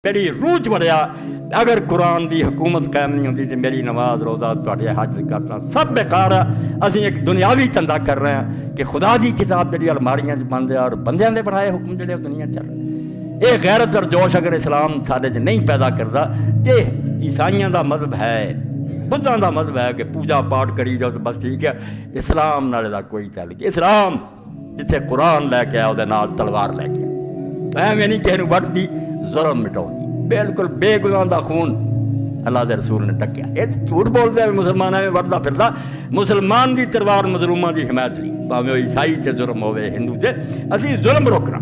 میری روح چ بڑھیا اگر قرآن دی حکومت قائم نہیں ہوتی تو میری نماز روزہ تواڈے حج کرنا سب بیکار ہے۔ اسی ایک دنیاوی دھندا کر رہے ہیں کہ خدا دی کتاب جڑی الماریاں چ بند ہے اور بندیاں دے بنائے حکم جڑے دنیا چل رہے۔ یہ غیرت اور جوش اگر اسلام سارے چ نہیں پیدا کرتا کہ عیسائیاں دا مذہب ہے، بدھاں دا مذہب ہے کہ پوجا پاٹ کری جاؤ تو بس ٹھیک ہے، اسلام نال دا کوئی تعلق۔ اسلام جتھے قرآن لے کے آیا وہ نال تلوار لے کے آیا، میں نہیں کہہ نوں وڈ دی ظلم مٹاؤں بالکل بے گناہ دا خون اللہ دے رسول نے ٹکیا۔ یہ جھوٹ بولتے ہیں مسلمانوں میں وردہ پھردا، مسلمان دی تلوار مظلوماں دی حمایت لی، بھاویں عیسائی تے ظلم ہوئے ہندو تے، اسی ظلم روکنا،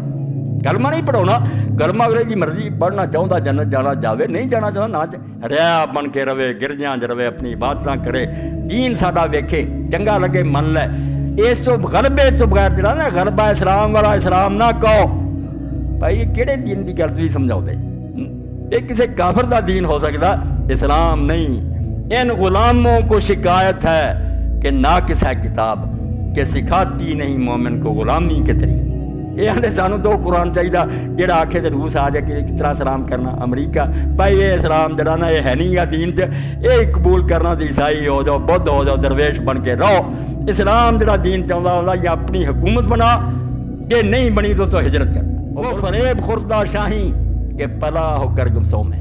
کلمہ نہیں پڑھاونا، کلمہ اگلے دی مرضی پڑھنا چاہتا جنت جانا جاوے، نہیں جانا چاہتا نہ ریا بن کے رہے، گرجاں چ رہے، اپنی عبادتاں کرے، دین ساڈا ویکھے، چنگا لگے من لے۔ اس تو غلبے تو بغیر جڑا نا غلبہ اسلام والا اسلام نہ کہو بھائی، یہ کہڑے دین دی گل تسی سمجھاؤ دے؟ یہ کسی کافر دا دین ہو سکتا، اسلام نہیں۔ ان غلاموں کو شکایت ہے کہ ناقص ہے کتاب کہ سکھاتی نہیں مومن کو غلامی کے طریقے۔ یہ آنے سانو تو قرآن چاہیے جڑا آکھے تے روس آ جائے کہ کس طرح سلام کرنا، امریکہ بھائی یہ اسلام جڑا نا یہ ہے نہیں یا دین تے یہ قبول کرنا تے عیسائی ہو جاؤ، بدھ ہو جاؤ، درویش بن کے رہو۔ اسلام جڑا دین چاہتا ہوگا یا اپنی حکومت بنا، یہ نہیں بنی تو ہجرت کر۔ وہ فریب خوردہ شاہی کہ پلا ہو کر گمسوں میں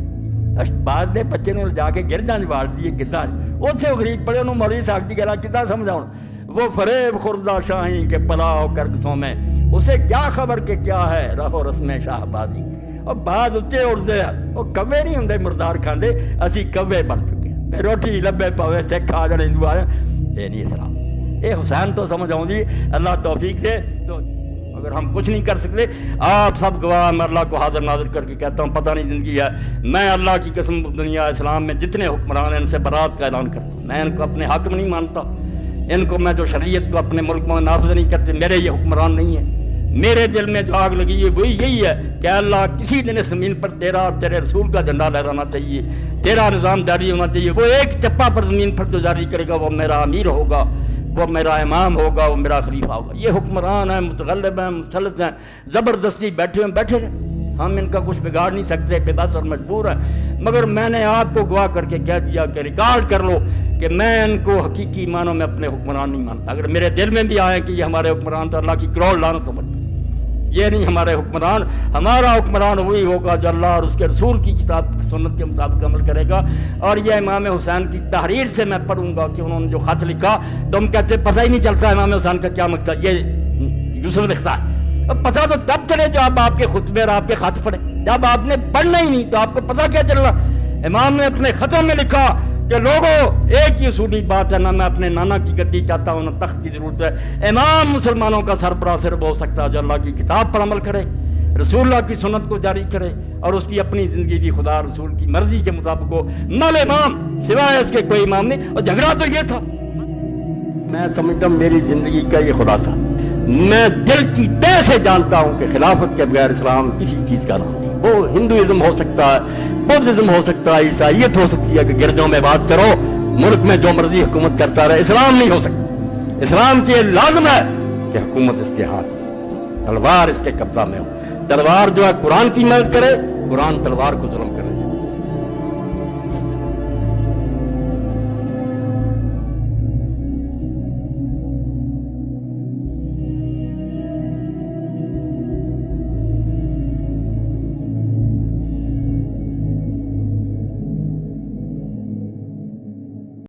بعد دے بچے نوں جا کے گرجاں وچ واڑ دیے کداں اوتھے غریب پڑے انہوں مولوی صاحب دی گلاں کداں سمجھاؤں؟ وہ فریب خوردہ شاہی کہ پلا ہو کر گمسوں میں، اسے کیا خبر کہ کیا ہے رہو رسم شاہ بازی۔ اور بعض اچے اڑدے ہیں، وہ کوے نہیں ہوندے مردار کھاندے، اسی کوے بن چکے ہیں، روٹی لبے پوے سکھ آ جانے ہندو آ جانے، یہ نہیں اسلام۔ یہ حسین تو سمجھ آؤں جی، اللہ توفیق دے۔ تو اگر ہم کچھ نہیں کر سکتے، آپ سب گواہ، میں اللہ کو حاضر ناظر کر کے کہتا ہوں پتہ نہیں زندگی ہے، میں اللہ کی قسم دنیا اسلام میں جتنے حکمران ہیں ان سے برات کا اعلان کرتا ہوں۔ میں ان کو اپنے حق میں نہیں مانتا، ان کو میں جو شریعت کو اپنے ملک میں نافذ نہیں کرتے، میرے یہ حکمران نہیں ہیں۔ میرے دل میں جو آگ لگی ہے وہی یہی ہے کہ اللہ کسی دن اس زمین پر تیرا اور تیرے رسول کا جھنڈا لہرانا چاہیے، تیرا نظام جاری ہونا چاہیے۔ وہ ایک چپا پر زمین پر جو جاری کرے گا وہ میرا امیر ہوگا، وہ میرا امام ہوگا، وہ میرا خلیفہ ہوگا۔ یہ حکمران ہیں، متغلب ہیں، مسلط ہیں، زبردستی بیٹھے رہے، ہم ان کا کچھ بگاڑ نہیں سکتے، بے بس اور مجبور ہیں۔ مگر میں نے آپ کو گواہ کر کے کہہ دیا کہ ریکارڈ کر لو کہ میں ان کو حقیقی معنوں میں اپنے حکمران نہیں مانتا۔ اگر میرے دل میں بھی آئے کہ یہ ہمارے حکمران تو اللہ کی کروڑ لعنت ہو، یہ نہیں ہمارے حکمران۔ ہمارا حکمران وہی ہوگا جو اللہ اور اس کے رسول کی کتاب سنت کے مطابق عمل کرے گا۔ اور یہ امام حسین کی تحریر سے میں پڑھوں گا کہ انہوں نے جو خط لکھا، تم کہتے پتہ ہی نہیں چلتا امام حسین کا کیا مقصد، یہ یوسف لکھتا ہے۔ اب پتہ تو تب چلے جب آپ کے خطبے اور آپ کے خط پڑھے، جب آپ نے پڑھنا ہی نہیں تو آپ کو پتہ کیا چلنا؟ امام نے اپنے خطوں میں لکھا کہ لوگوں ایک ہی اصولی بات ہے، نہ میں اپنے نانا کی گدی چاہتا ہوں نہ تخت کی ضرورت ہے۔ امام مسلمانوں کا سربراہ صرف ہو سکتا ہے جو اللہ کی کتاب پر عمل کرے، رسول اللہ کی سنت کو جاری کرے اور اس کی اپنی زندگی بھی خدا رسول کی مرضی کے مطابق ہو۔ نل امام سوائے اس کے کوئی امام نہیں۔ اور جھگڑا تو یہ تھا، میں سمجھتا ہوں میری زندگی کا یہ خلاصہ، میں دل کی تہ سے جانتا ہوں کہ خلافت کے بغیر اسلام کسی چیز کا نام نہیں۔ وہ ہندوازم ہو سکتا ہے، بدھزم ہو سکتا ہے، عیسائیت ہو سکتی ہے کہ گرجوں میں بات کرو، ملک میں جو مرضی حکومت کرتا رہے، اسلام نہیں ہو سکتا۔ اسلام کے لازم ہے کہ حکومت اس کے ہاتھ میں، تلوار اس کے قبضہ میں ہو۔ تلوار جو ہے قرآن کی مدد کرے، قرآن تلوار کو ظلم کرنے سے